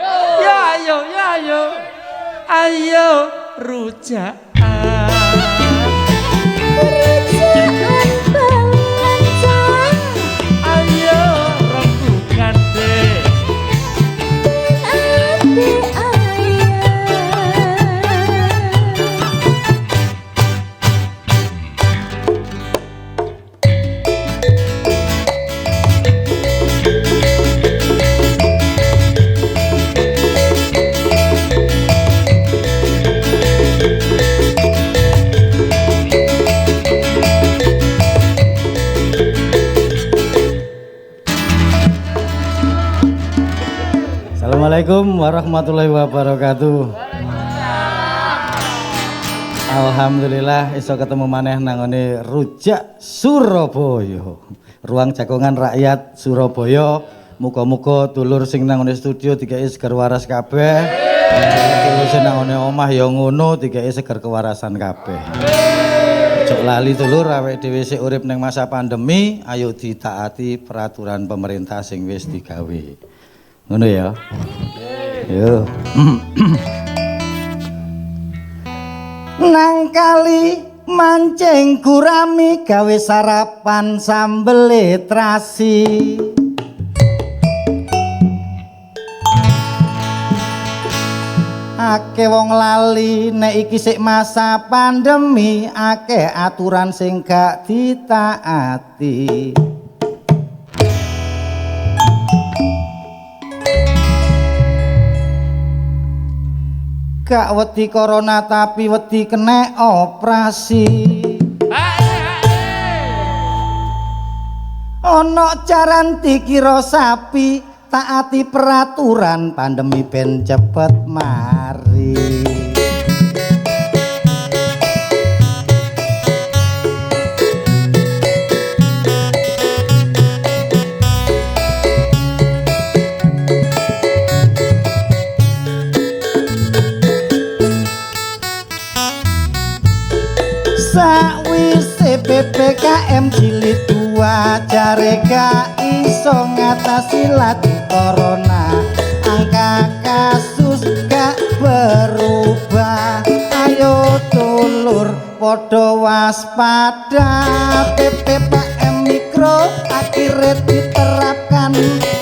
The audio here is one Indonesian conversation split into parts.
Ya ayo, ya ayo. Ayo rujak. Ayo rembukan deh. Assalamualaikum warahmatullahi wabarakatuh. Alhamdulillah iso ketemu maneh nangone Rujak Surabaya. Ruang jagongan rakyat Surabaya. Muga-muga dulur sing nangone studio dikei seger waras kabeh. Dulur sing nangone omah ya ngono dikei seger kewarasan kabeh. Ojo lali dulur awake dhewe sik urip ning masa pandemi, ayo ditaati peraturan pemerintah sing wis digawe. Ngono ya. Yo. Nang kali mancing gurami gawe sarapan sambel terasi. Akeh wong lali nek iki sik masa pandemi, akeh aturan sing gak ditaati. Gak wedi corona tapi wedi kena operasi. Ono jaran dikira sapi, taati peraturan pandemi ben cepet mari. Sakwise PPKM jilid 2 jare gak iso ngatasi laju corona. Angka kasus gak berubah. Ayo dulur padha waspada. PPKM mikro akhirnya diterapkan.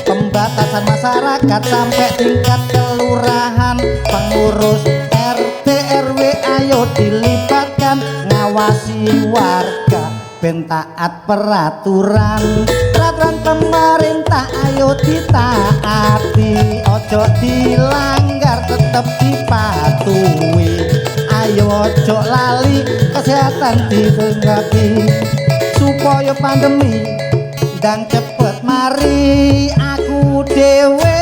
Pembatasan masyarakat sampai tingkat kelurahan. Pengurus RT RW ayo dilibatkan. Ngawasi warga ben taat peraturan pemerintah ayo ditaati, ojo dilanggar tetep dipatuhi. Ayo ojo lali kesehatan ditengati supaya pandemi ndang cepet mari. Aku dhewe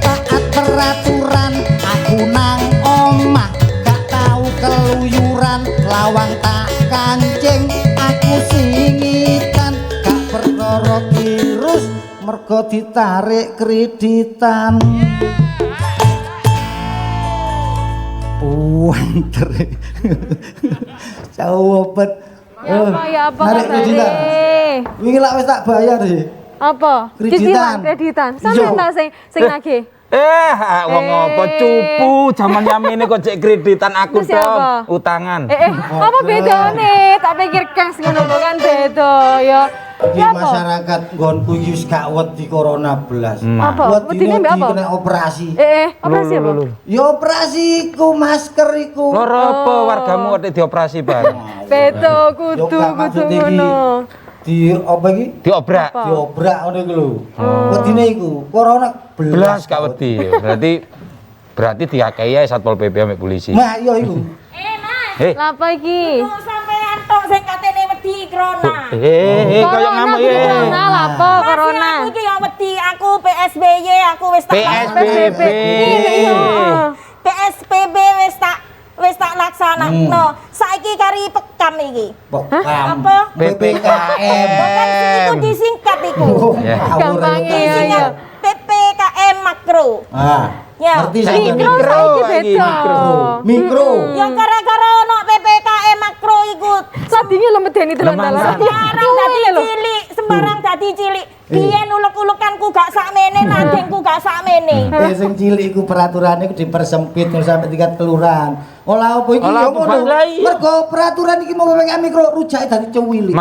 taat peraturan, aku nang omah gak tau keluyuran. Lawang tak kancing aku singitan, gak perkara virus mergo ditarik kreditan. Puanter cawopet ya apa narik kreditan wingi lak wis tak bayar sih. Apa? Kreditan. Sampeyan ta sing nagih. Wong apa cupu jaman yamene kok cek kreditan aku dong utangan. Apa bedane? Tak pikir cash ngono kan beda ya. Di masyarakat nggonku iki wis gak wedi corona blas. Apa? Wedine mbek apa? Kena operasi. Operasi apa? Ya operasi iku masker iku. Loro apa wargamu kok dioperasi bareng? Beda kudu ngono. Di apa iki? Diobrak. Diobrak ngono iku lho. Wedine iku corona belas gak wedi. Berarti diakei ae Satpol PP ambek polisi. Nah, iya iku. Mas. Lha apa iki? Sampean tok sing katene wedi corona. Koyo ngamuk ya. Corona lha apa corona? Aku iki yo wedi, aku PSBY aku wis tak PSBB. PSBB wis tak laksanakno. Saiki kari pekam iki. Apa? PPKM. Bukan iku disingkat iku. Gampangnya ya. PPKM makro. Ya. Ngerti saya Mikro saiki beda. Mikro. Yang gara-gara ono PPKM makro iku. Sadine lho medeni tenan-tenan. Sembarang dadi cilik, sembarang dadi cilik. Biyen ulek-ulekanku gak sakmene, nadengku gak sakmene. Sing cilik iku peraturannya iku dipersempit sampai tingkat kelurahan. Olah apa iki Olah ya apa, ngono. Pak? Mergo peraturan iki mau PPKM mikro rujake dadi cuwili.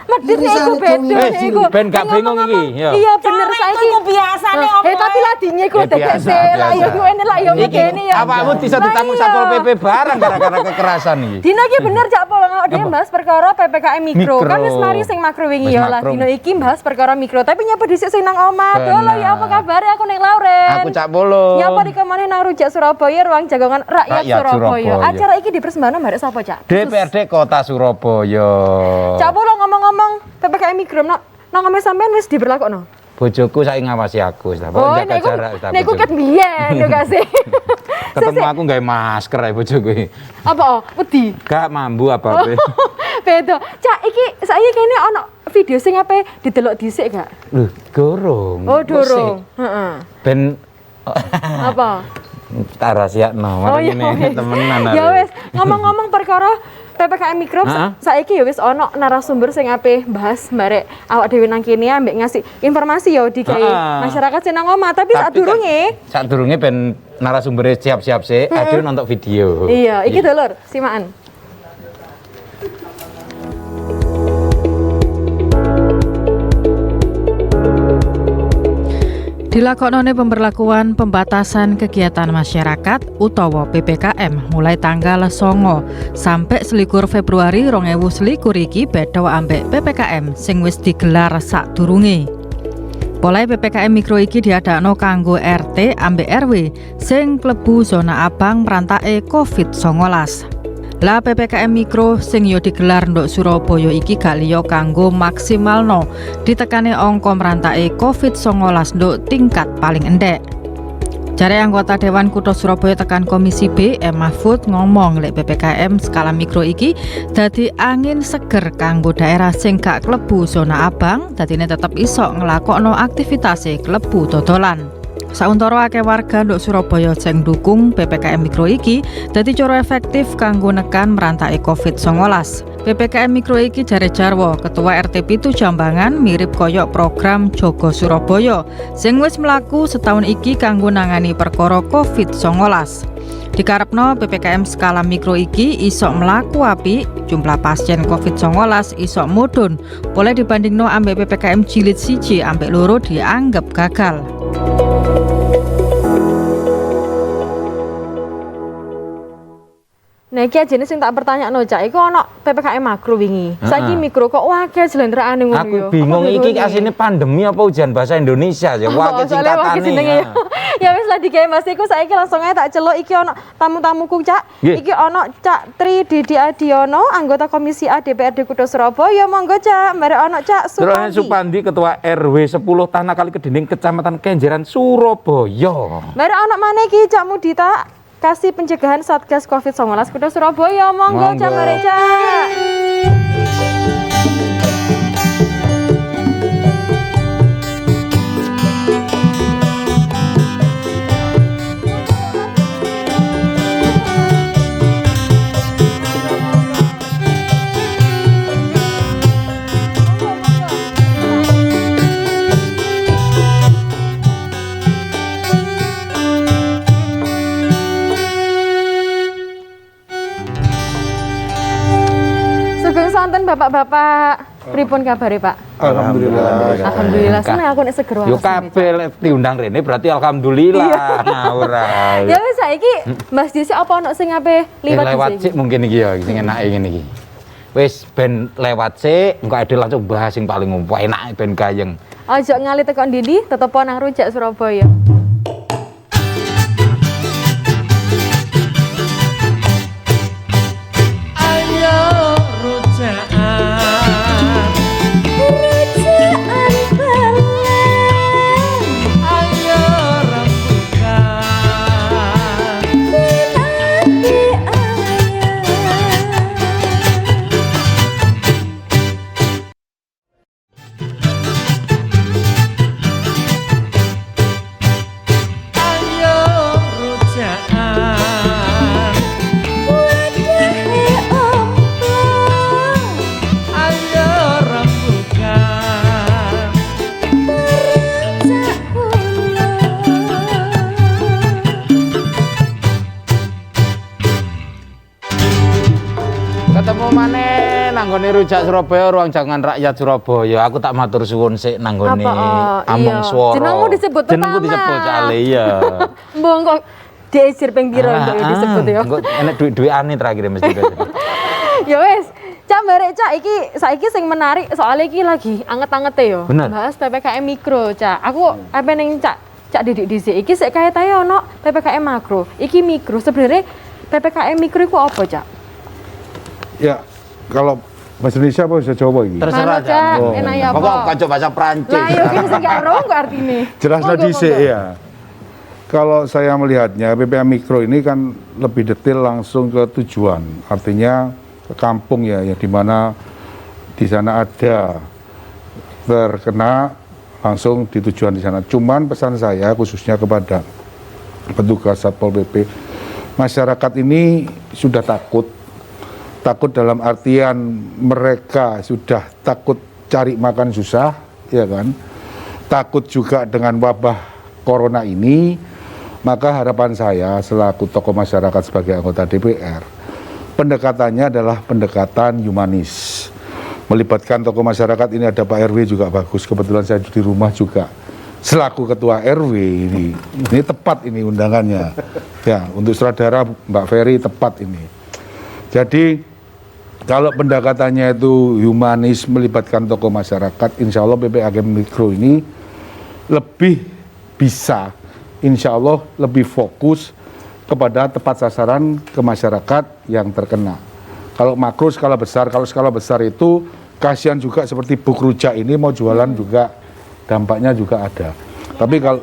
Medit iku beda iku. Ben gak bingung iki. Ya. Iya bener saiki. Iku biasane opo. Tapi ladinya iku Ya, dek biasa, lah ya biasa. kuwi lah ya ngene ya. Awakmu bisa ditanggung Satpol PP barang gara-gara kekerasan iki. Dino iki bener jak pol dhewe bahas perkara PPKM mikro. Mikro. Kan wis mari sing makro wingi Wis ya lah. makro. Dino iki bahas perkara mikro, tapi nyapa dhisik sing nang omah. Dolo ya apa kabare aku ning Lauren. Aku Cak Polo. Nyapa di kemana nang Rujak Surabaya ruang jagongan rakyat Rakyat Surabaya. Surabaya. Acara iki dipersembahno barek sapa, Cak? DPRD Kota Surabaya. Cak Polo ngomong-ngomong PPKM mikro nang omah sampean wis diberlakuno. Bojoku saiki ngawasi aku, wis ta. Oh, Jaga jarak, wis ta, nek bojoku. ket biyen yo gak sih. Ketemu aku gawe masker ae bojoku iki. Apa? Wedi. Gak mambu apa-apa. Beda. Cak iki saiki kene ono video sing ape didelok dhisik gak? Loh, gorong. Oh, dorong. Heeh. Ben Apa? tak rahasiakno, Oh marang iya. ini temenan. Ya wis, ngomong-ngomong perkara PPKM mikro Heeh. saiki ya wis ono narasumber sing ape bahas barek awak dhewe nang kene ambek ngasih informasi ya digawe Heeh. masyarakat sing nang omah, tapi sadurunge Sadurunge ben narasumber siap-siap sih, aduh nonton video. iya, iki dulur, simaan. Dilakoknone pemberlakuan pembatasan kegiatan masyarakat utawa PPKM mulai tanggal 9 sampai 21 Februari 2021 iki beda ambek PPKM sing wis digelar sadurunge. Mulai PPKM mikro iki diadakno kanggo RT ambek RW sing klebu zona abang merantake COVID-19. Lah PPKM mikro sing yo digelar ndok Surabaya iki gak liya kanggo maksimalno ditekane angka merantake COVID-19 ndok tingkat paling endek. Jare anggota Dewan Kutha Surabaya tekan Komisi B, M. Mahfud ngomong lek PPKM skala mikro iki dadi angin seger kanggo daerah sing gak klebu zona abang, dadine tetep iso nglakokno aktivitase klebu dodolan. Sauntara akeh warga ndok Surabaya sing dukung PPKM mikro iki dadi cara efektif kanggo nekan merantake COVID-19. PPKM mikro iki jare Jarwo, Ketua RT 7 Jambangan mirip koyok program Jogo Surabaya sing wis mlaku setahun iki kanggo nangani perkara COVID-19. Dikarepno PPKM skala mikro iki iso mlaku apik, jumlah pasien COVID-19 iso mudhun, boleh dibandingno ambek PPKM jilid 1 ambek 2 dianggap gagal. Nah, iki ajene sing tak pertanyakno, Cak, iku ono PPKM makro wingi. Saiki mikro kok akeh jlentrehane ngono Aku yo. bingung Apa iki bedone? asine pandemi apa ujian bahasa Indonesia ya. Wah, Soalnya wakil jenenge ya. Ya wis lah digawe Mas iku saiki langsung ae tak celuk iki ono tamu-tamuku, Cak. Nggih. Iki ono Cak Tri Didi Adiono, anggota Komisi A DPRD Kutha Surabaya. Monggo, Cak. Mbare ono Cak Supandi. Supandi. Supandi Ketua RW 10 Tanah Kali Kedinding Kecamatan Kenjeran Surabaya. Mbare ono maneh iki Cak Mudita, Kasih Pencegahan Satgas Covid-19 Kutha Surabaya. Monggo, Cak, mare Cak. Sugeng santen Bapak-bapak. Pripun kabare, Pak? Alhamdulillah. Seneng aku nek seger wae. Yo kabeh lek diundang rene berarti alhamdulillah. Ngawur ae. Ya wis saiki Mas Disi apa ono sing ape liwat Lewat dhisik sik mungkin iki ya sing enake ngene iki. Wis ben lewat sik engko ade langsung bahas sing paling enak ben gayeng. Ojo ngali teko ndi tetep nang Rujak Surabaya. Ayo rujakan, ayo rembukan. nanggone Rujak Surabaya, ruang jangan rakyat Surabaya. Aku tak matur suwun sik nanggone Amung iya. Swara. Jenengmu disebut Jenengku pertama. disebut cale ya. Mbok kok diisir ping piro mbok disebut ya. Engko enek duit-duitane terakhir mesti. Ya wes, Cak Barek Cak iki saiki sing menarik soalnya iki lagi anget-angete yo. Bener. Bahas PPKM mikro, Cak. Aku apa ning Cak Didik dhisik iki sik kaitane ono PPKM makro. Iki mikro sebenarnya PPKM mikro iku apa, Cak? Ya, kalau bahasa Indonesia apa bahasa Jawa iki? Terserah Cak. Cak. Enak ya apa? Pokok kacau bahasa Prancis. Lah yo iki sing gak ero kok artine. Jelasnya Monggo, dhisik monggo. ya. Kalau saya melihatnya PPKM mikro ini kan lebih detail langsung ke tujuan. Artinya ke kampung ya di mana di sana ada terkena langsung di tujuan di sana. Cuman pesan saya khususnya kepada petugas Satpol PP, masyarakat ini sudah takut dalam artian mereka sudah takut cari makan susah, ya kan? Takut juga dengan wabah corona ini, maka harapan saya selaku tokoh masyarakat sebagai anggota DPR, pendekatannya adalah pendekatan humanis. Melibatkan tokoh masyarakat ini ada Pak RW juga bagus, kebetulan saya di rumah juga selaku ketua RW ini tepat ini undangannya. Ya, untuk saudara Mbak Ferry tepat ini. Jadi kalau pendekatannya itu humanis melibatkan tokoh masyarakat, insya Allah PPKM mikro ini lebih bisa, insya Allah lebih fokus kepada tepat sasaran ke masyarakat yang terkena. Kalau makro skala besar, kalau skala besar itu kasihan juga seperti Buk Rujak ini mau jualan juga dampaknya juga ada. Tapi kalau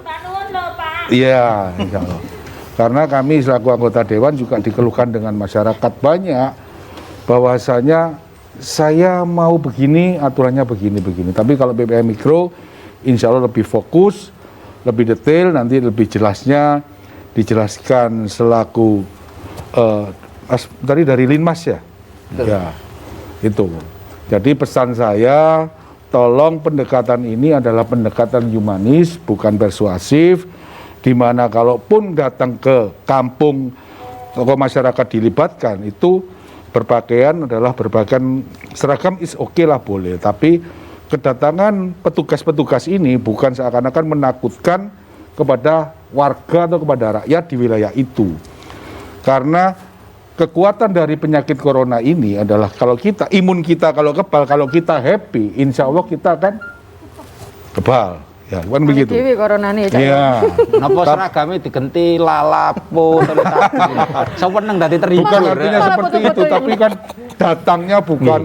iya, insya Allah. Karena kami selaku anggota dewan juga dikeluhkan dengan masyarakat banyak bahwasanya saya mau begini, aturannya begini. Tapi kalau PPKM mikro, insya Allah lebih fokus, lebih detail, nanti lebih jelasnya dijelaskan selaku tadi dari Linmas ya. Ya, itu. Jadi pesan saya, tolong pendekatan ini adalah pendekatan humanis, bukan persuasif, di mana kalaupun datang ke kampung, tokoh masyarakat dilibatkan, itu berpakaian adalah berpakaian seragam is oke lah boleh, tapi kedatangan petugas-petugas ini bukan seakan-akan menakutkan kepada warga atau kepada rakyat di wilayah itu. Karena kekuatan dari penyakit corona ini adalah kalau kita, imun kita kalau kebal, kalau kita happy, insya Allah kita akan kebal. Ya, kan begitu. Dewi coronane Cak. Iya. Napa seragamnya digenti lalapo teletapi. Seneng dadi terhibur. Bukan artinya Malah seperti itu, betul-betul tapi kan datangnya bukan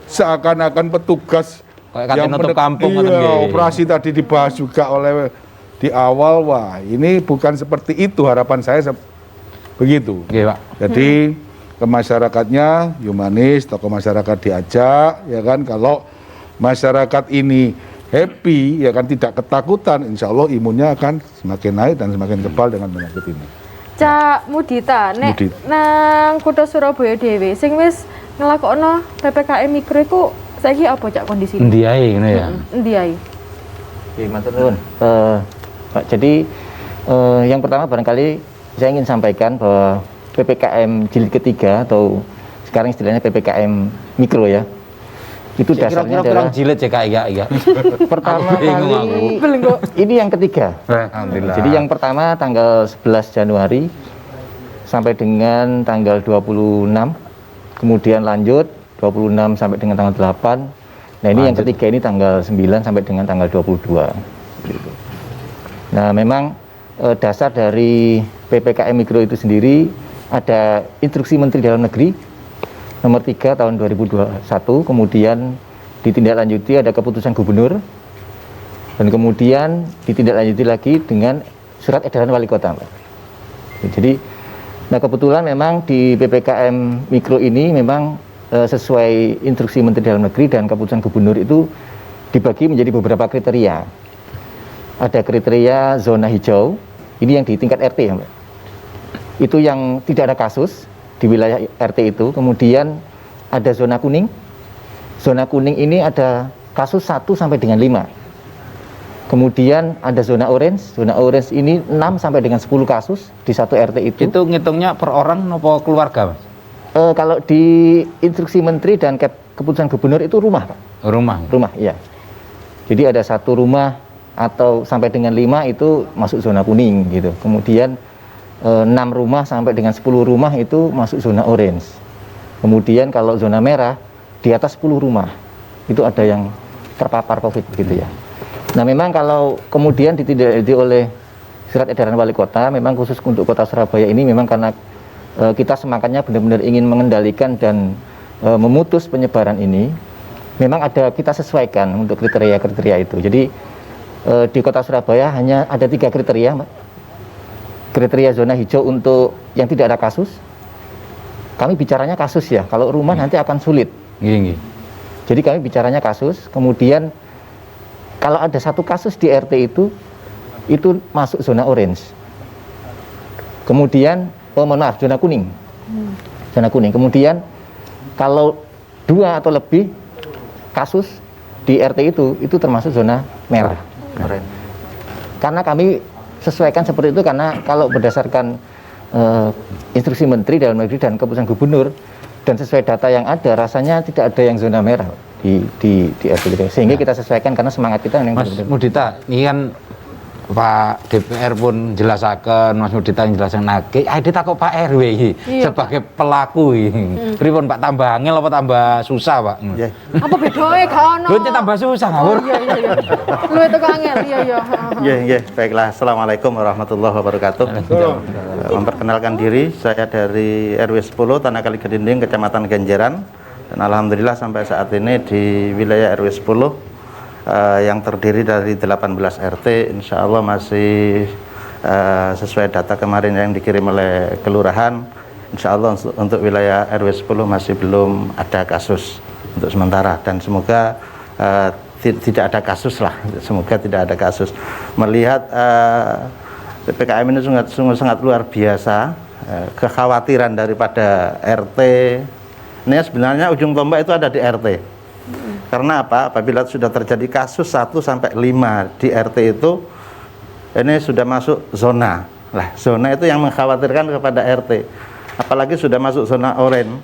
seakan-akan petugas Kayak kate nutup kampung ngoten iya, nggih. operasi tadi dibahas juga oleh di awal, wah ini bukan seperti itu harapan saya begitu. Nggih, Pak. Jadi ke masyarakatnya humanis, tokoh masyarakat diajak, ya kan, kalau masyarakat ini happy, ya kan, tidak ketakutan, insya Allah imunnya akan semakin naik dan semakin kebal dengan penyakit ini. Cak Mudita, nek Mudit. nang kutha Surabaya dhewe sing wis nglakokno PPKM mikro iku saiki apa Cak kondisine? Endi ae ngono ya. Endi ae? Oke, matur nuwun. Pak, jadi yang pertama barangkali saya ingin sampaikan bahwa PPKM jilid ketiga atau sekarang istilahnya PPKM mikro ya, itu dasarnya Kira-kira adalah jilid ya Kak iya. pertama kali ini yang ketiga. Alhamdulillah. Jadi yang pertama tanggal 11 Januari sampai dengan tanggal 26, kemudian lanjut 26 sampai dengan tanggal 8. Nah ini yang ketiga ini tanggal 9 sampai dengan tanggal 22. Gitu. Nah memang dasar dari PPKM mikro itu sendiri ada instruksi Menteri Dalam Negeri nomor 3 tahun 2021, kemudian ditindaklanjuti ada keputusan gubernur, dan kemudian ditindaklanjuti lagi dengan surat edaran wali kota, Mbak. Jadi, nah kebetulan memang di PPKM mikro ini memang sesuai instruksi Menteri Dalam Negeri dan keputusan gubernur itu dibagi menjadi beberapa kriteria. Ada kriteria zona hijau, ini yang di tingkat RT ya, Mbak. Itu yang tidak ada kasus di wilayah RT itu. Kemudian ada zona kuning. Zona kuning ini ada kasus 1 sampai dengan 5. Kemudian ada zona orange. Zona orange ini 6 sampai dengan 10 kasus di satu RT itu. Itu ngitungnya per orang nopo keluarga, Mas? Kalau di instruksi menteri dan keputusan gubernur itu rumah, Pak. Rumah. Rumah, iya. Jadi ada 1 rumah atau sampai dengan 5 itu masuk zona kuning gitu. Kemudian 6 rumah sampai dengan 10 rumah itu masuk zona orange. Kemudian kalau zona merah di atas 10 rumah itu ada yang terpapar COVID gitu ya. Nah memang kalau kemudian ditindaklanjuti oleh surat edaran wali kota, memang khusus untuk kota Surabaya ini memang karena kita semangatnya benar-benar ingin mengendalikan dan memutus penyebaran ini, memang kita sesuaikan untuk kriteria-kriteria itu. Jadi di kota Surabaya hanya ada 3 kriteria, Mbak. Kriteria zona hijau untuk yang tidak ada kasus. Kami bicaranya kasus ya, kalau rumah nanti akan sulit. Jadi kami bicaranya kasus, kemudian kalau ada 1 kasus di RT itu masuk zona orange. Kemudian, zona kuning. Zona kuning. Kemudian kalau 2 atau lebih kasus di RT itu termasuk zona merah. Karena kami sesuaikan seperti itu karena kalau berdasarkan instruksi Menteri Dalam Negeri dan keputusan Gubernur dan sesuai data yang ada, rasanya tidak ada yang zona merah di RT, sehingga kita sesuaikan karena semangat kita yang Mas Mudita, ini kan Pak DPR pun jelasaken, Mas Mudita yang jelasaken nake, kita kok Pak RW iki sebagai pelaku iki. Pripun Pak, tambah angel apa tambah susah, Pak? Apa bedoe gak ono? Lho tambah susah ngawur. Iya. Lu itu kok angel, iya. Nggih, baiklah. Assalamualaikum warahmatullahi wabarakatuh. Memperkenalkan diri, saya dari RW 10 Tanah Kali Kedinding, Kecamatan Genjeran. Dan alhamdulillah sampai saat ini di wilayah RW 10 yang terdiri dari 18 RT, insya Allah masih sesuai data kemarin yang dikirim oleh kelurahan, insya Allah untuk wilayah RW 10 masih belum ada kasus untuk sementara, dan semoga tidak ada kasus lah, semoga tidak ada kasus. Melihat PPKM ini sungguh sangat luar biasa, kekhawatiran daripada RT, ini sebenarnya ujung tombak itu ada di RT. Karena apa? Apabila sudah terjadi kasus 1 sampai 5 di RT itu, ini sudah masuk zona. Lah, zona itu yang mengkhawatirkan kepada RT. Apalagi sudah masuk zona oranye,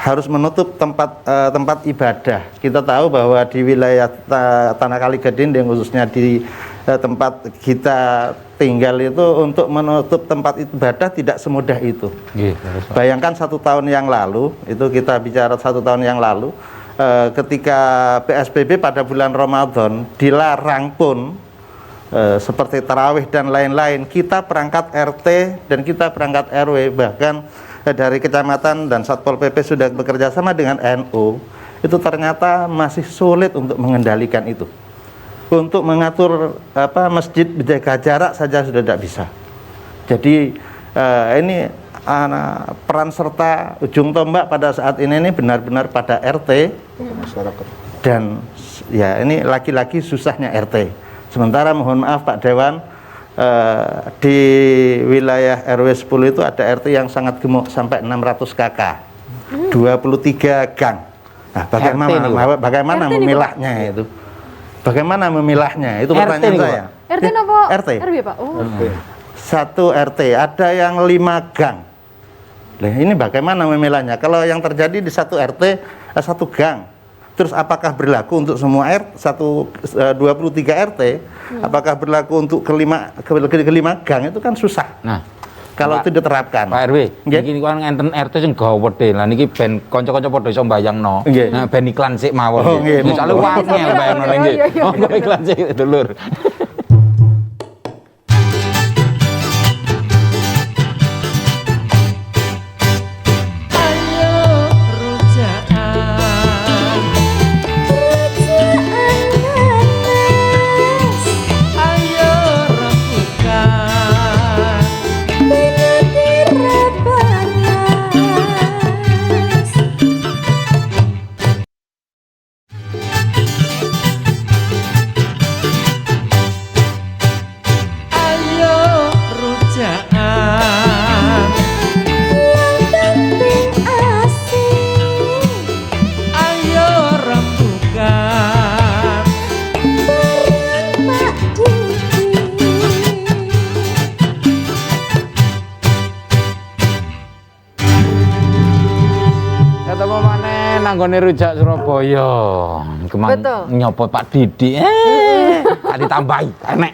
harus menutup tempat ibadah. Kita tahu bahwa di wilayah Tanah Kali Kedinding, khususnya di tempat kita tinggal itu, untuk menutup tempat ibadah tidak semudah itu. Bayangkan 1 tahun yang lalu, itu kita bicara 1 tahun yang lalu, ketika PSBB pada bulan Ramadan dilarang pun seperti tarawih dan lain-lain, kita perangkat RT dan kita perangkat RW, bahkan dari kecamatan dan Satpol PP sudah bekerja sama dengan NU, itu ternyata masih sulit untuk mengendalikan itu. Untuk mengatur masjid menjaga jarak saja sudah tidak bisa. Jadi ini peran serta ujung tombak pada saat ini benar-benar pada RT masyarakat. Dan ya ini lagi-lagi susahnya RT. Sementara mohon maaf Pak Dewan, di wilayah RW 10 itu ada RT yang sangat gemuk sampai 600 KK, 23 gang. Nah, bagaimana memilahnya itu? Bagaimana memilahnya? Itu pertanyaan saya. RT apa? RT. RW Pak. Oh. Satu RT ada yang 5 gang. Nah, ini bagaimana memilahnya? Kalau yang terjadi di satu RT 1 gang, terus apakah berlaku untuk semua 23 RT? Apakah berlaku untuk kelima gang? Itu kan susah. Nah, kalau itu diterapkan. Pak RW, niki kan enten RT sing gawedhe. Lah niki ben kanca-kanca padha iso mbayangno. Nah, ben iklan sik mawon. Misale wangel mbayangno niki. Oh, iklan sik dulur. nanggone rujak Surabaya. Kemang Betul. nyopot Pak Didi. Tak ditambahi, enek.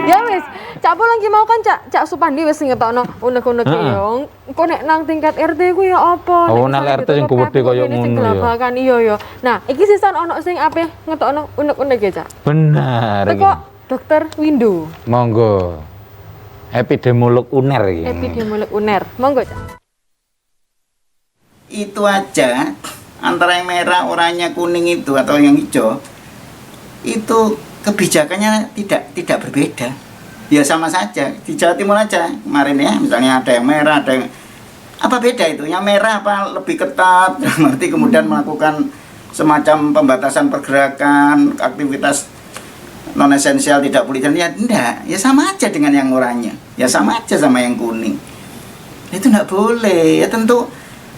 Ya wis, Cak apa lagi mau kan Cak Supandi wis ngetokno unek-unek yo. Engko nek nang tingkat RT ku ya apa? Oh, nang RT sing gede kaya ngono ya. Gelabakan iya ya. Nah, iki sisan ono sing ape ngetokno unek-unek ya, Cak. Bener. Teko Dokter Windu. Monggo. Epidemiolog UNER iki. Epidemiolog UNER. Monggo, Cak. Itu aja antara yang merah, oranye, kuning itu atau yang hijau itu kebijakannya tidak berbeda. Ya sama saja di Jawa Timur aja kemarin ya, misalnya ada yang merah, ada yang apa beda itu? Yang merah apa lebih ketat, berarti kemudian melakukan semacam pembatasan pergerakan, aktivitas non esensial tidak boleh jalan, ya enggak, ya sama aja dengan yang oranye, ya sama aja sama yang kuning. Itu enggak boleh, ya tentu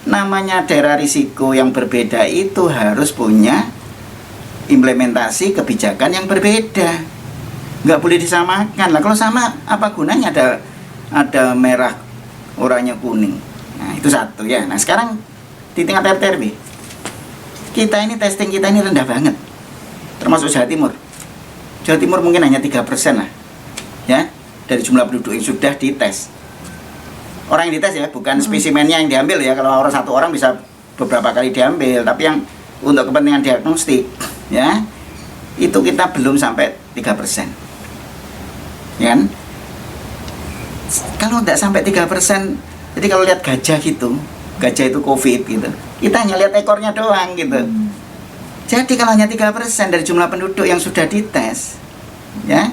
namanya daerah risiko yang berbeda itu harus punya implementasi kebijakan yang berbeda, nggak boleh disamakan lah. Kalau sama apa gunanya ada merah, oranye, kuning. Nah itu satu ya. Nah sekarang di tingkat RT RW kita ini testing kita ini rendah banget, termasuk Jawa Timur. Jawa Timur mungkin hanya 3% lah ya dari jumlah penduduk yang sudah dites. Orang yang dites ya, bukan spesimennya yang diambil ya. Kalau satu orang bisa beberapa kali diambil, tapi yang untuk kepentingan diagnostik ya, itu kita belum sampai 3%. Ya kan? Kalau tidak sampai 3%, jadi kalau lihat gajah gitu, gajah itu COVID gitu, kita hanya lihat ekornya doang gitu. Jadi kalau hanya 3% dari jumlah penduduk yang sudah dites, ya,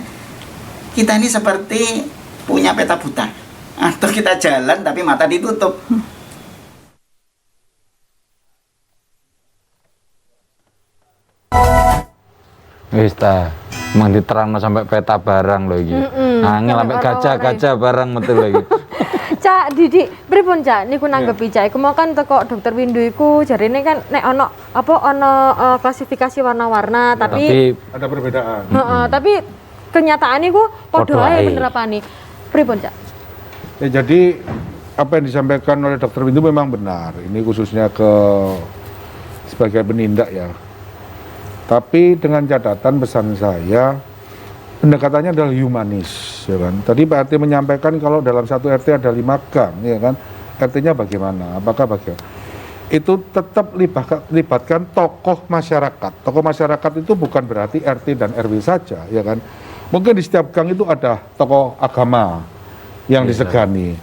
kita ini seperti punya peta buta. Atau kita jalan tapi mata ditutup. Wis ta, emang diterangno sampai peta barang lho iki. Angel sampai gajah-gajah barang metu lho iki. Cak Didi, pripun Cak niku nanggepi Cak? Iku mau kan teko Dokter Windu iku jarine kan nek ono klasifikasi warna-warna tapi ada perbedaan. Tapi kenyataane iku padha ae penerapane. Pripun Cak? Ya, jadi apa yang disampaikan oleh Dokter Windu memang benar. Ini khususnya sebagai penindak ya. Tapi dengan catatan pesan saya, pendekatannya adalah humanis, ya kan. Tadi Pak RT menyampaikan kalau dalam satu RT ada 5 gang, ya kan. RT-nya bagaimana? Apakah bagaimana? Itu tetap libatkan tokoh masyarakat. Tokoh masyarakat itu bukan berarti RT dan RW saja, ya kan. Mungkin di setiap gang itu ada tokoh agama yang disegani.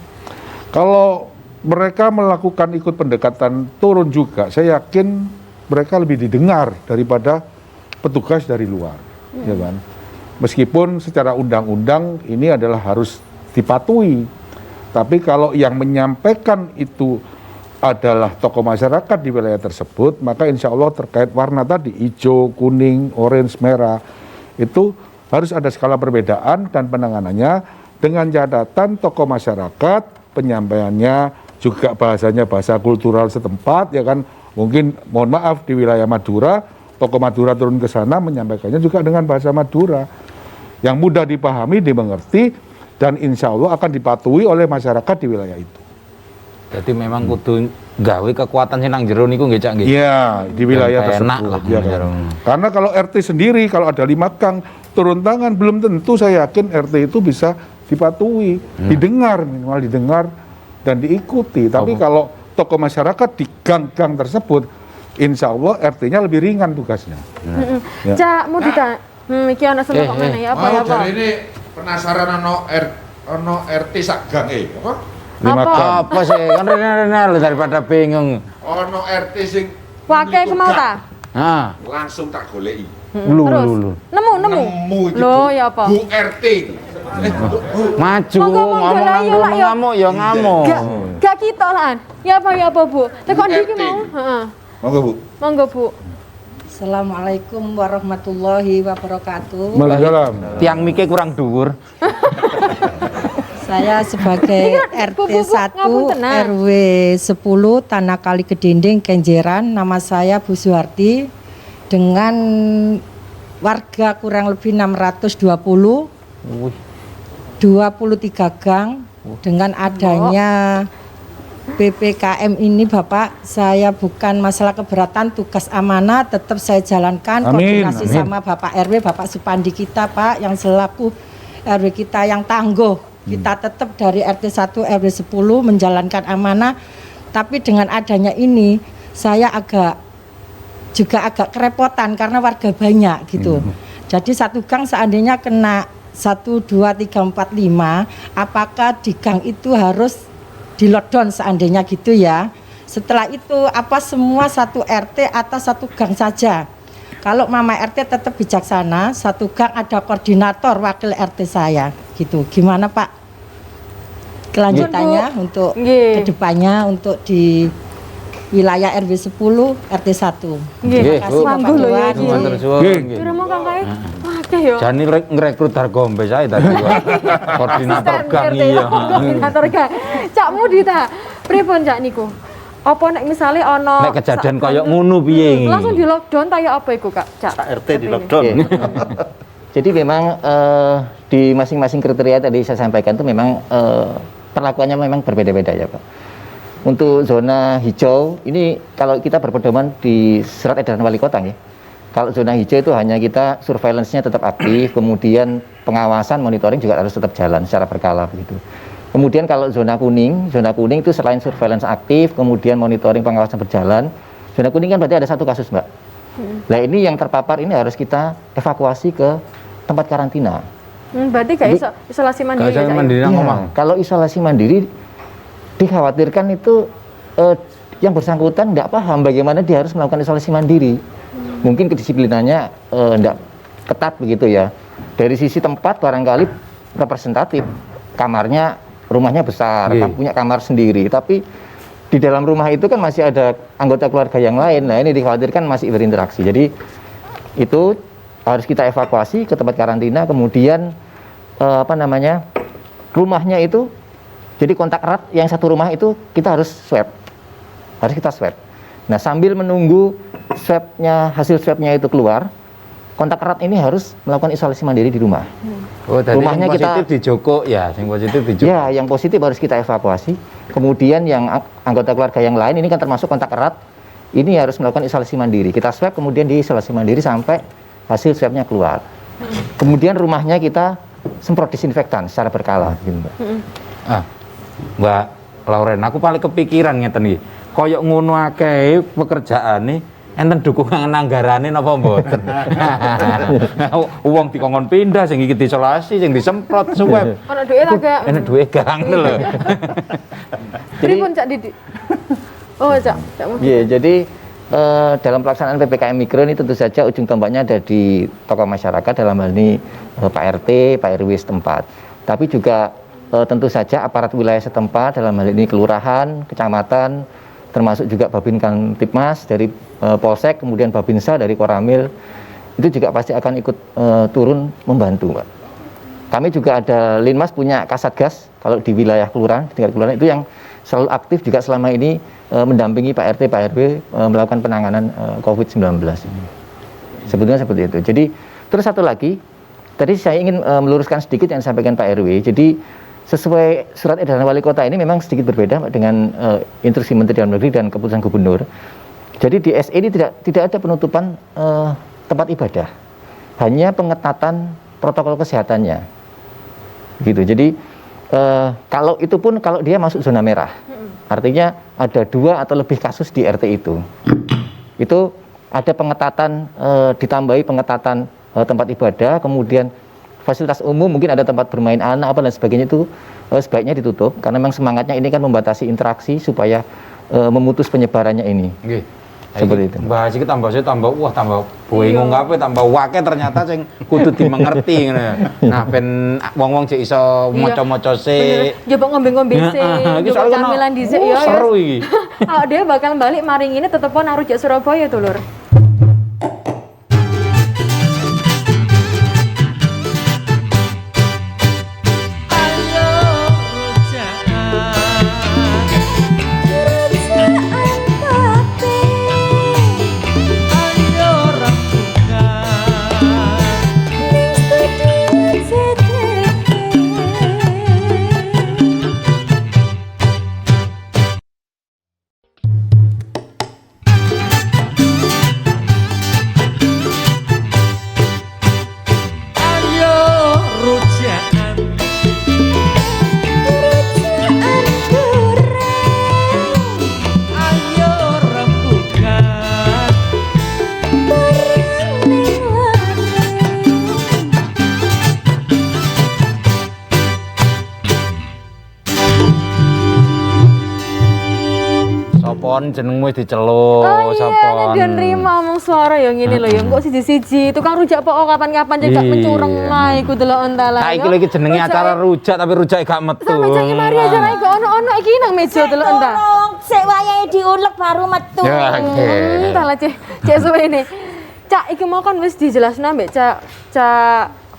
Kalau mereka melakukan ikut pendekatan turun juga, saya yakin mereka lebih didengar daripada petugas dari luar, ya kan. Meskipun secara undang-undang ini adalah harus dipatuhi, tapi kalau yang menyampaikan itu adalah tokoh masyarakat di wilayah tersebut, maka insya Allah terkait warna tadi, hijau, kuning, orange, merah, itu harus ada skala perbedaan dan penanganannya dengan catatan tokoh masyarakat, penyampaiannya juga bahasanya bahasa kultural setempat, ya kan. Mungkin mohon maaf di wilayah Madura, tokoh Madura turun ke sana menyampaikannya juga dengan bahasa Madura yang mudah dipahami, dimengerti, dan insya Allah akan dipatuhi oleh masyarakat di wilayah itu. Jadi memang kudu gawe kekuatan sing nang jero niku nggih Cak nggih. Iya, di wilayah tersebut. Lah, Ya, kan? Karena kalau RT sendiri kalau ada 5 gang turun tangan, belum tentu saya yakin RT itu bisa dipatuhi, didengar, minimal didengar dan diikuti. Tapi kalau tokoh masyarakat di gang-gang tersebut, insya Allah RT-nya lebih ringan tugasnya. Ya. Cak mau ditanya, iki ana seneng kok ngene ya apa ya apa? Ini penasaran ono RT sak gang apa? 5 gang. Apa sih? Kan rene daripada bingung. Ono RT sing Wake kemau ta? Langsung tak goleki. Terus nemu iki. Loh ya apa? Bu RT. Maju ngamuk ya ngamuk. Gak kita lah. Ya apa Bu? Tekon iki mau. Heeh. Monggo Bu. Monggo Bu. Assalamualaikum warahmatullahi wabarakatuh. Waalaikumsalam. Tiang mike kurang dhuwur. Saya sebagai RT 1 RW 10 Tanah Kali Kedinding Kenjeran, nama saya Bu Suharti, dengan warga kurang lebih 620, 23 gang, dengan adanya PPKM ini Bapak, saya bukan masalah keberatan, tugas amanah tetap saya jalankan. Amin, koordinasi amin. sama Bapak RW, Bapak Supandi kita Pak, yang selaku RW kita yang tangguh. Kita tetap dari RT 1 RW 10 menjalankan amanah. Tapi dengan adanya ini saya juga agak kerepotan karena warga banyak gitu. Jadi satu gang seandainya kena 1, 2, 3, 4, 5, apakah di gang itu harus di lockdown seandainya gitu ya. Setelah itu apa semua satu RT atau satu gang saja. Kalau Mama RT tetap bijaksana, satu gang ada koordinator wakil RT saya gitu. Gimana Pak? Kelanjutannya untuk kedepannya untuk di wilayah RW 10 RT 1. Terima kasih Bapak Dewan. Kira mau kakak oke yo. Jani ngerekrut Dargombe saya tadi. Koordinator gang iya. Koordinator gang. Cak Mudi ta. Pripun Cak niku? Apa nek misale ana nek kejadian kaya ngono piye? Langsung di lockdown ta ya apa iku Kak? Cak RT di lockdown. Jadi memang di masing-masing kriteria tadi saya sampaikan itu memang perlakuannya memang berbeda-beda ya Pak. Untuk zona hijau ini kalau kita berpedoman di surat edaran wali kota ya. Kalau zona hijau itu hanya kita surveillance-nya tetap aktif, kemudian pengawasan monitoring juga harus tetap jalan secara berkala begitu. Kemudian kalau zona kuning itu selain surveillance aktif, kemudian monitoring pengawasan berjalan. Zona kuning kan berarti ada satu kasus Mbak. Nah ini yang terpapar ini harus kita evakuasi ke tempat karantina. Berarti gak isolasi mandiri ya? Kalau isolasi mandiri dikhawatirkan itu yang bersangkutan tidak paham bagaimana dia harus melakukan isolasi mandiri. Mungkin kedisiplinannya tidak ketat begitu ya. Dari sisi tempat barangkali representatif, kamarnya, rumahnya besar, punya kamar sendiri. Tapi di dalam rumah itu kan masih ada anggota keluarga yang lain. Nah ini dikhawatirkan masih berinteraksi. Jadi itu harus kita evakuasi ke tempat karantina. Kemudian rumahnya itu, jadi kontak erat yang satu rumah itu kita harus swab. Harus kita swab. Nah sambil menunggu hasil swabnya itu keluar, kontak erat ini harus melakukan isolasi mandiri di rumah. Oh, tadi rumahnya yang positif di Joko ya, yang positif di Joko. Ya, yang positif harus kita evakuasi. Kemudian yang anggota keluarga yang lain ini kan termasuk kontak erat, ini harus melakukan isolasi mandiri. Kita swab kemudian diisolasi mandiri sampai hasil swabnya keluar. Kemudian rumahnya kita semprot disinfektan secara berkala. Gitu, Mbak. Mbak Lauren, aku paling kepikiran ngeten iki. Koyok ngono akeh pekerjaane enten dukungan anggarane napa mboten. Wong dikongkon pindah sing iki diisolasi, sing disemprot swab. Ana duwe ta gak? Enak duwe gang lho. Pripun Cak Didi? Oh, Cak. Iya, jadi dalam pelaksanaan PPKM Mikro ini tentu saja ujung tombaknya ada di tokoh masyarakat, dalam hal ini Pak RT, Pak RW setempat. Tapi juga tentu saja aparat wilayah setempat, dalam hal ini kelurahan, kecamatan, termasuk juga Babin Kamtipmas dari Polsek, kemudian Babinsa dari Koramil, itu juga pasti akan ikut turun membantu, Pak. Kami juga ada Linmas punya Kasatgas, kalau di wilayah kelurahan, tingkat kelurahan itu yang selalu aktif juga selama ini mendampingi Pak RT, Pak RW melakukan penanganan COVID-19 ini. Sebetulnya seperti itu. Jadi terus satu lagi, tadi saya ingin meluruskan sedikit yang disampaikan Pak RW. Jadi sesuai surat edaran wali kota ini memang sedikit berbeda dengan instruksi Menteri Dalam Negeri dan keputusan Gubernur. Jadi di SE ini tidak ada penutupan tempat ibadah, hanya pengetatan protokol kesehatannya, gitu. Jadi kalau itu pun kalau dia masuk zona merah, artinya ada 2 atau lebih kasus di RT itu ada pengetatan, ditambahi pengetatan tempat ibadah, kemudian fasilitas umum, mungkin ada tempat bermain anak apa dan sebagainya, itu sebaiknya ditutup karena memang semangatnya ini kan membatasi interaksi supaya memutus penyebarannya ini. Seperti itu. Bahas iki tambah bingung kabeh, tambah wake ternyata sing kudu dimengerti ngono. Nah ben wong-wong cek iso maca-maca sik. Coba ngombe-ngombe sik, coba camilan dhisik ya. Seru iki. Dia bakal balik maring ini tetep naruh jak Surabaya tuh, Lur. Pon jenengmu wis diceluk Oh iya, Pon. nek dia nerima omong suara ya ngene lho ya. Kok siji-siji tukang rujak pok kapan-kapan cek gak mencureng ae iku delok entala. Nah, iki lagi jenenge acara rujak tapi rujak gak metu. Sampe cek mari acara iki ono iki nang meja delok entah. Sik wayahe diulek baru metu. Ya, oke. Entahlah cek suwene. Cak iki mau kan wis dijelasno mbek Cak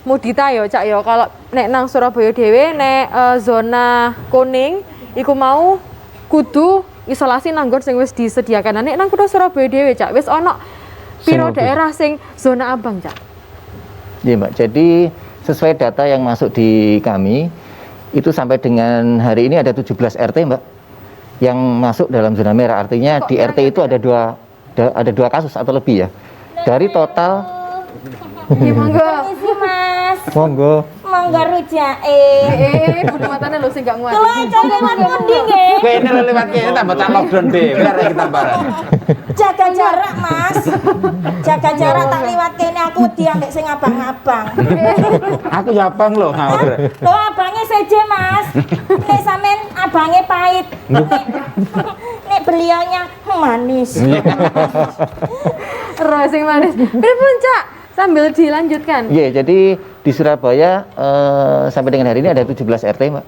Mudita ya Cak ya kalau nek nang Surabaya dhewe nek zona kuning iku mau kudu isolasi nanggon sing wis disediakan. Nek nang kutha Surabaya dhewe Cak wis ana piro daerah sing zona abang Cak? Iya Mbak, jadi sesuai data yang masuk di kami itu sampai dengan hari ini ada 17 RT Mbak yang masuk dalam zona merah. Artinya di RT itu ada dua kasus atau lebih ya. Dari total Monggo. Isi Mas. Monggo. Monggo rujake. Bulu matane lho sing gak nguat. Kula aja lewat pundi nggih? Kene lho lewat kene tambah tak lockdown deh. Bener iki tambaran. Jaga jarak, Mas. Jaga jarak tak liwat kene aku diambek sing abang-abang. Aku ya abang lho ngawur. Lho abange seje, Mas. Nek sampean abange pahit. Nek beliaunya manis. Roh sing manis. Pripun Cak? Sambil dilanjutkan. Iya, jadi di Surabaya sampai dengan hari ini ada 17 RT Mbak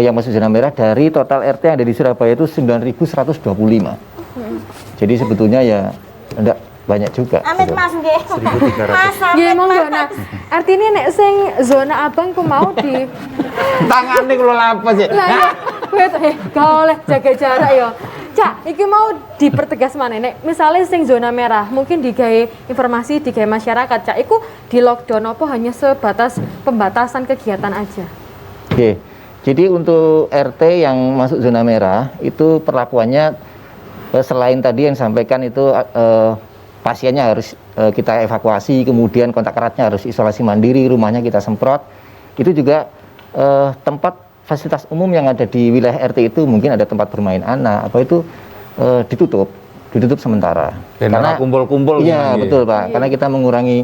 yang masuk zona merah. Dari total RT yang ada di Surabaya itu 9.125. Jadi sebetulnya ya enggak banyak juga. Amit Mas nggih. 1.300. Mas Nggih amit monggo. Mas. Nah, artinya nek sing zona abang ku mau di Tangane kula lapas ya. Lah iya, kowe gak oleh jaga jarak ya. Cak, iki mau dipertegas mana nek misalnya sing zona merah, mungkin digawe informasi digawe masyarakat, Cak, iku di lockdown apa hanya sebatas pembatasan kegiatan aja? Oke. Jadi untuk RT yang masuk zona merah itu perlakuannya selain tadi yang sampaikan itu pasiennya harus kita evakuasi, kemudian kontak eratnya harus isolasi mandiri, rumahnya kita semprot. Itu juga tempat fasilitas umum yang ada di wilayah RT itu mungkin ada tempat bermain anak, apa itu ditutup sementara. Karena kumpul-kumpul. Iya betul Pak, karena kita mengurangi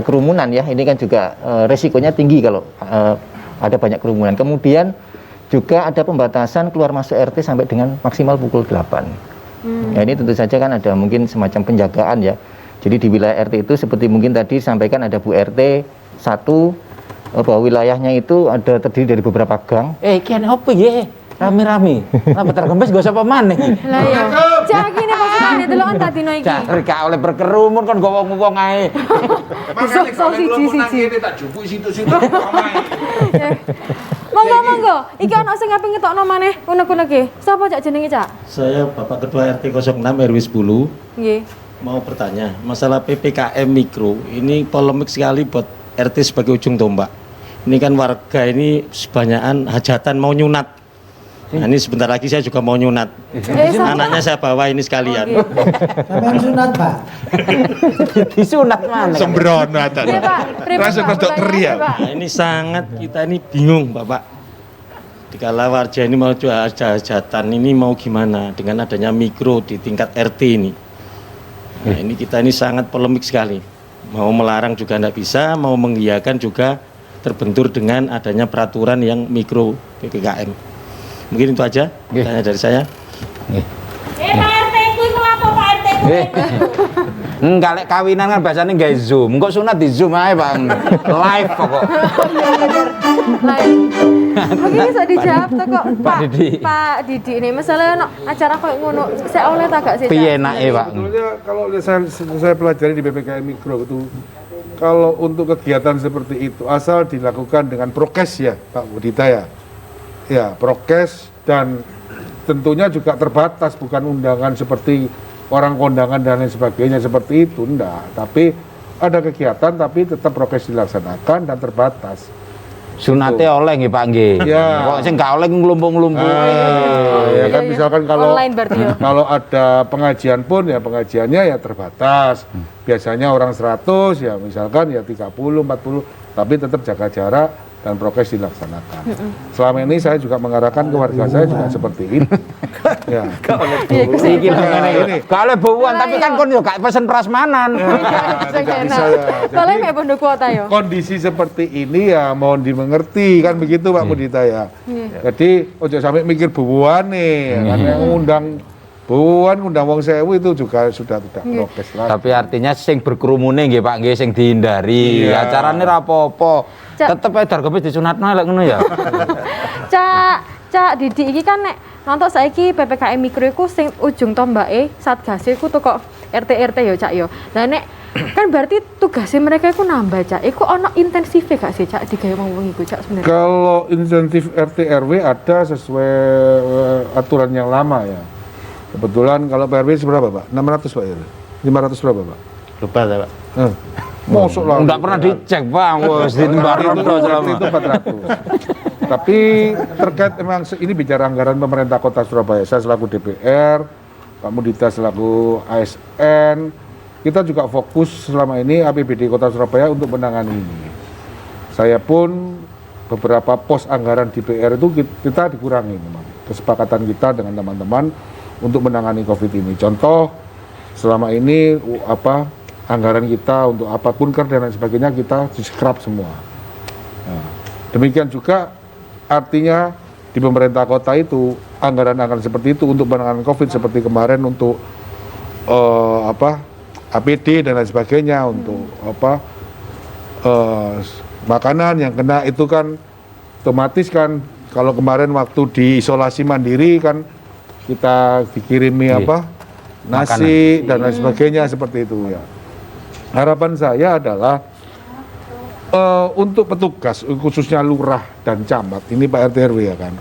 kerumunan ya. Ini kan juga resikonya tinggi kalau ada banyak kerumunan. Kemudian juga ada pembatasan keluar masuk RT sampai dengan maksimal pukul 8. Ya ini tentu saja kan ada mungkin semacam penjagaan ya. Jadi di wilayah RT itu seperti mungkin tadi disampaikan ada Bu RT 1 bahwa wilayahnya itu ada terdiri dari beberapa gang. Kian apa ya? Rame-rame. Napa tergempes gak usah pamane. Lah iya. Cak iki nek posisine delokan tadi no iki. Cak gak oleh berkerumun kan gak wong-wong ae. Makanya kalau belum menang ini tak jupuk situ-situ omae. Monggo. Iki ana sing ngaping ngetokno maneh unek-unek iki. Sapa Cak jenenge Cak? Saya Bapak Ketua RT 06 RW 10. Nggih. Mau bertanya, masalah PPKM mikro ini polemik sekali buat RT sebagai ujung tombak. Ini kan warga ini sebanyakan hajatan mau nyunat. Nah, ini sebentar lagi saya juga mau nyunat. Anaknya saya bawa ini sekalian. Sampean sunat, Pak. Disunat mana? Sembrono ada. Iya, Pak. Langsung kedok teriak. Nah, ini sangat kita ini bingung, Bapak. Dikala warga ini mau jual hajatan ini mau gimana dengan adanya mikro di tingkat RT ini. Nah, ini kita ini sangat polemik sekali. Mau melarang juga tidak bisa, mau mengiyakan juga terbentur dengan adanya peraturan yang mikro PPKM. Mungkin itu aja tanya dari saya. Pak RT kuwi ngapa Pak RT kuwi? Enggak lek kawinan kan bahasane gawe Zoom. Kok sunat di Zoom ae, Pak. Live pokok. Mungkin bisa dijawab tuh kok Pak Didi. Pak Didi ini masalah ono acara koyo ngono. Saya oleh tak gak sih? Piye enake, Pak? Sebetulnya kalau saya pelajari di PPKM Mikro itu, kalau untuk kegiatan seperti itu asal dilakukan dengan prokes ya Pak Budita ya. Ya, prokes dan tentunya juga terbatas, bukan undangan seperti orang kondangan dan lain sebagainya seperti itu, enggak. Tapi ada kegiatan tapi tetap prokes dilaksanakan dan terbatas. Sunate oleh nggih Pak nggih. Ya. Kok sing gak oleh nglumpung-nglumpung. Ya kan misalkan kalau Online berarti ya. kalau ada pengajian pun ya pengajiannya ya terbatas. Biasanya orang 100 ya misalkan ya 30, 40 tapi tetap jaga jarak dan prokes dilaksanakan. Selama ini saya juga mengarahkan ke warga saya juga seperti itu. Ya. Iki lho ngene. Gak oleh bauan tapi kan kon yo gak pesen prasmanan. Tidak bisa ya. Kalau kayak bondo kuota yo. Kondisi seperti ini ya mohon dimengerti kan begitu Pak Budita ya. Jadi ojo sampai mikir bubuan nih karena yang ngundang Buan undang wong sewu itu juga sudah tidak prokes lagi. Tapi artinya sing berkerumune nggih Pak, nggih sing dihindari. Iya. Acarane ra apa-apa. Tetep ae dar kemis disunatno lek ngono ya. Cak Didi iki kan nek nonton saiki PPKM mikro iku sing ujung tombake Satgas iku teko RT ya Cak yo. Lah nek kan berarti tugasnya mereka iku nambah Cak. Iku ono intensifnya gak sih Cak digawe wong iku Cak sebenarnya? Kalau insentif RT RW ada sesuai aturan yang lama ya. Kebetulan kalau PRW seberapa Pak? 600 Pak ya? 500 berapa Pak? Lupa saya Pak. Masuk lah. Enggak pernah dicek Bang, wis ditembari terus selama. Itu 400. Tapi terkait memang ini bicara anggaran pemerintah Kota Surabaya, saya selaku DPR, Pak Mudita selaku ASN, kita juga fokus selama ini APBD Kota Surabaya untuk menangani ini. Saya pun beberapa pos anggaran DPR itu kita dikurangi memang. Kesepakatan kita dengan teman-teman untuk menangani COVID ini. Contoh, selama ini anggaran kita untuk apapun dan lain sebagainya kita di-scrap semua. Nah, demikian juga artinya di pemerintah kota itu anggaran-anggaran seperti itu untuk penanganan COVID seperti kemarin untuk APD dan lain sebagainya, untuk makanan yang kena itu kan otomatis kan kalau kemarin waktu di isolasi mandiri kan kita dikirimi nasi dan lain sebagainya seperti itu ya. Harapan saya adalah untuk petugas khususnya lurah dan camat ini Pak RT RW ya kan,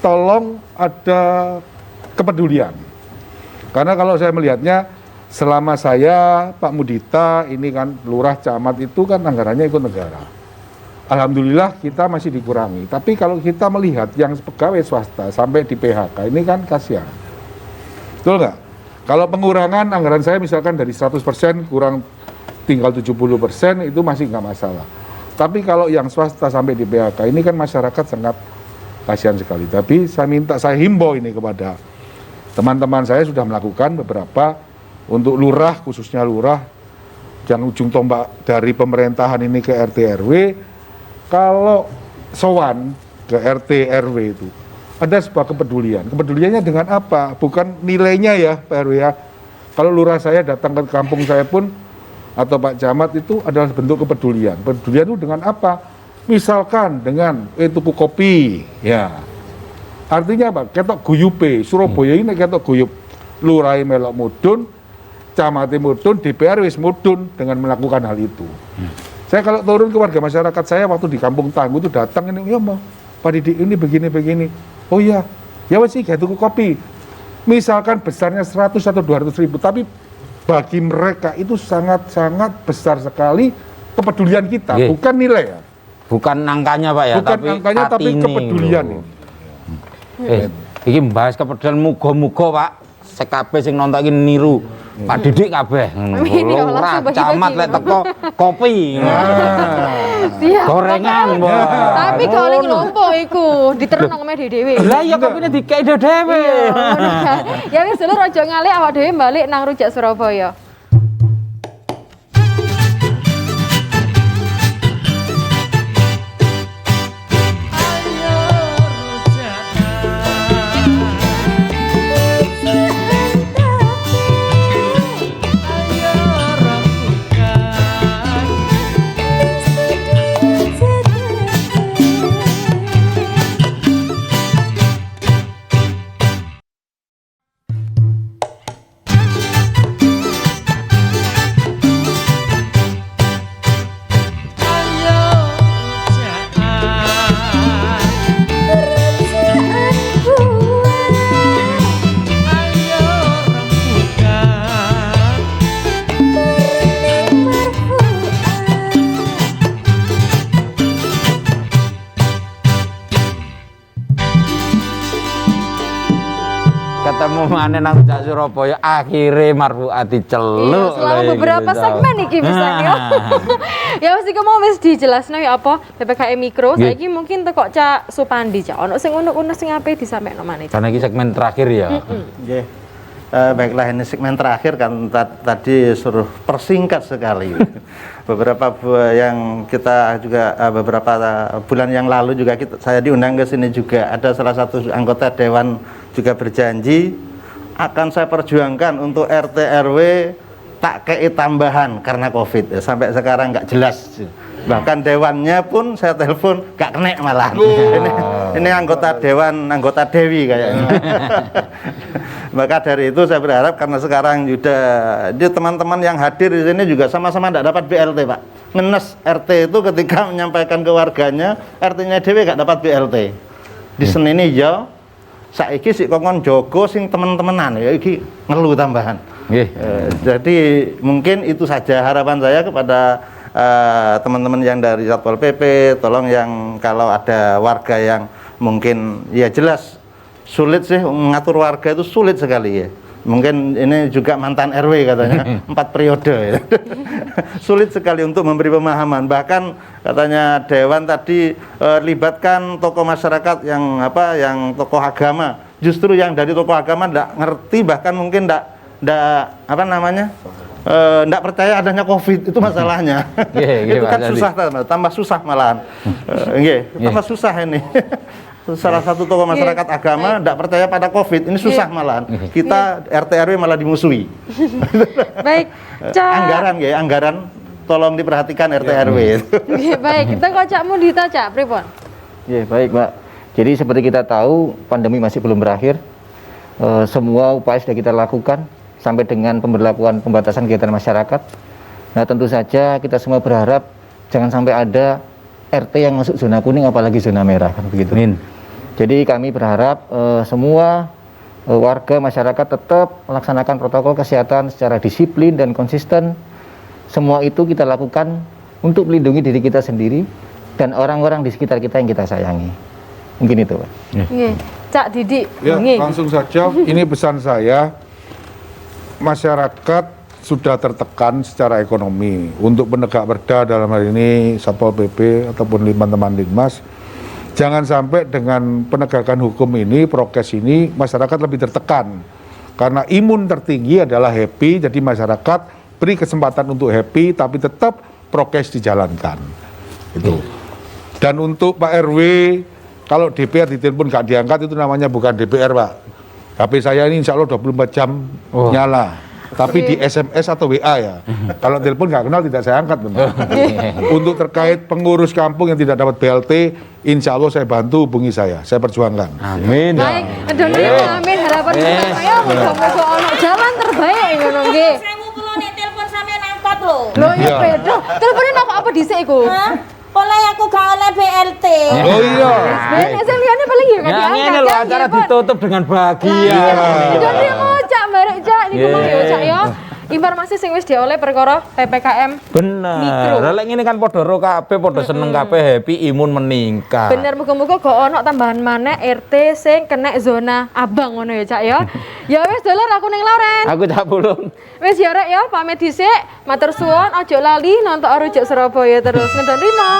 tolong ada kepedulian. Karena kalau saya melihatnya selama saya Pak Mudita ini kan lurah camat itu kan anggarannya ikut negara. Alhamdulillah kita masih dikurangi. Tapi kalau kita melihat yang pegawai swasta sampai di PHK ini kan kasihan. Betul nggak? Kalau pengurangan anggaran saya misalkan dari 100% kurang tinggal 70% itu masih nggak masalah. Tapi kalau yang swasta sampai di PHK ini kan masyarakat sangat kasihan sekali. Tapi saya himbau ini kepada teman-teman saya sudah melakukan beberapa untuk lurah, khususnya lurah yang ujung tombak dari pemerintahan ini ke RT RW. Kalau sowan ke RT RW itu ada sebuah kepedulian. Kepeduliannya dengan apa? Bukan nilainya ya Pak RW ya. Kalau lurah saya datang ke kampung saya pun atau Pak Camat itu adalah bentuk kepedulian. Kepedulian itu dengan apa? Misalkan dengan tuku kopi, ya. Artinya apa? Ketok guyupe, Surabaya ini ketok guyup. Lurai melok mudun, Camate mudun, DPR wis mudun dengan melakukan hal itu. Saya kalau turun ke warga masyarakat saya waktu di Kampung Tangguh itu datang ini, ya mau Pak Didik ini begini. Oh iya, ya wes sih tuku kopi. Misalkan besarnya 100 atau 200 ribu, tapi bagi mereka itu sangat-sangat besar sekali kepedulian kita, bukan nilai ya. Bukan angkanya Pak ya, bukan angkanya tapi kepedulian ini. Iki membahas kepedulian muga-muga Pak sekabeh sing nonton iki niru Pak Didik kabeh. Lurah camat lek teko kopi. Gorengan. Tapi kalau lagi lompo iku diterno ngomeh dhewe. Lah ya kopine dikek dhewe. Ya wis lho aja ngalih awak dhewe balik nang Rujak Surabaya. Ketemu maneh nang Rujak Surabaya akhire marfuati celuk. Selama beberapa segmen iki bisa ya. Ya mesti kamu wis dijelasno ya apa PPKM mikro. Saiki mungkin teko Cak Supandi Cak. Ono sing unek-unek sing ape disampaikan maneh. Karena iki segmen terakhir ya. Nggih. Baiklah ini segmen terakhir kan tadi suruh persingkat sekali. Beberapa yang kita juga beberapa bulan yang lalu juga saya diundang ke sini juga ada salah satu anggota dewan juga berjanji akan saya perjuangkan untuk RT RW tak kei tambahan karena COVID. Sampai sekarang nggak jelas. Bahkan dewannya pun saya telepon nggak kena malah. Ini anggota dewan, anggota dewi kayaknya. Maka dari itu saya berharap karena sekarang sudah teman-teman yang hadir di sini juga sama-sama tidak dapat BLT, Pak. Ngenes RT itu ketika menyampaikan ke warganya, RT-nya dewi nggak dapat BLT. Di Senin ya, saiki si kongkon jogo sing teman-temanan ya iki ngeluh tambahan. Jadi mungkin itu saja harapan saya kepada teman-teman yang dari Satpol PP, tolong yang kalau ada warga yang mungkin ya jelas sulit sih mengatur warga itu sulit sekali ya. Mungkin ini juga mantan RW katanya 4 periode ya. Sulit sekali untuk memberi pemahaman. Bahkan katanya dewan tadi libatkan tokoh masyarakat yang yang tokoh agama. Justru yang dari tokoh agama tidak ngerti, bahkan mungkin tidak percaya adanya COVID, itu masalahnya. Itu kan susah, tambah susah malahan. Tambah susah ini. Salah satu tokoh masyarakat agama tidak percaya pada COVID, ini susah malahan. Kita RT RW malah dimusuhi. Baik, anggaran tolong diperhatikan RT RW. Baik, kita kok Cak Mudita, Cak pripun? Baik, Mbak. Jadi seperti kita tahu, pandemi masih belum berakhir. Semua upaya sudah kita lakukan sampai dengan pemberlakuan pembatasan kegiatan masyarakat. Nah, tentu saja kita semua berharap jangan sampai ada RT yang masuk zona kuning apalagi zona merah, kan begitu. Jadi kami berharap semua warga masyarakat tetap melaksanakan protokol kesehatan secara disiplin dan konsisten. Semua itu kita lakukan untuk melindungi diri kita sendiri dan orang-orang di sekitar kita yang kita sayangi. Mungkin itu, Pak. Cak Didi. Ya, langsung saja. Ini pesan saya. Masyarakat sudah tertekan secara ekonomi. Untuk penegak perda dalam hal ini Satpol PP ataupun teman-teman Linmas, jangan sampai dengan penegakan hukum ini, prokes ini, masyarakat lebih tertekan. Karena imun tertinggi adalah happy, jadi masyarakat beri kesempatan untuk happy, tapi tetap prokes dijalankan. Itu. Dan untuk Pak RW, kalau DPR ditelepon nggak diangkat, itu namanya bukan DPR, Pak. HP saya ini insya Allah 24 jam nyala. Tapi di SMS atau WA ya. Kalau telepon nggak kenal tidak saya angkat, benar. Untuk terkait pengurus kampung yang tidak dapat BLT, insya Allah saya bantu, hubungi saya perjuangkan. Amin. Baik, amin. Harapan saya mudah-mudahan ono jalan terbaik ngono nggih. Saya kula nek telepon sampean angkat lho. Lho ya beda. Teleponin apa dhisik iku? Polai aku gak oleh BLT. Oh iya. Nek sampeyan paling ya kan. Yang ini loh acara ditutup dengan bahagia. Jadi mau Cak barek Cak niku mah ya Cak ya. Informasi sing wis dioleh perkara PPKM. Bener. Lek ngene kan padha ro kabeh, padha seneng kabeh, happy, imun meningkat. Bener, muga-muga kok ono tambahan maneh RT sing kena zona abang ngono ya Cak ya. Ya wis dolar aku ning Lauren. Aku Cak Pulung. Wis ya rek ya, pamit dhisik. Matur suwun, aja lali nonton Rujuk Surabaya terus. Ngedon rimo.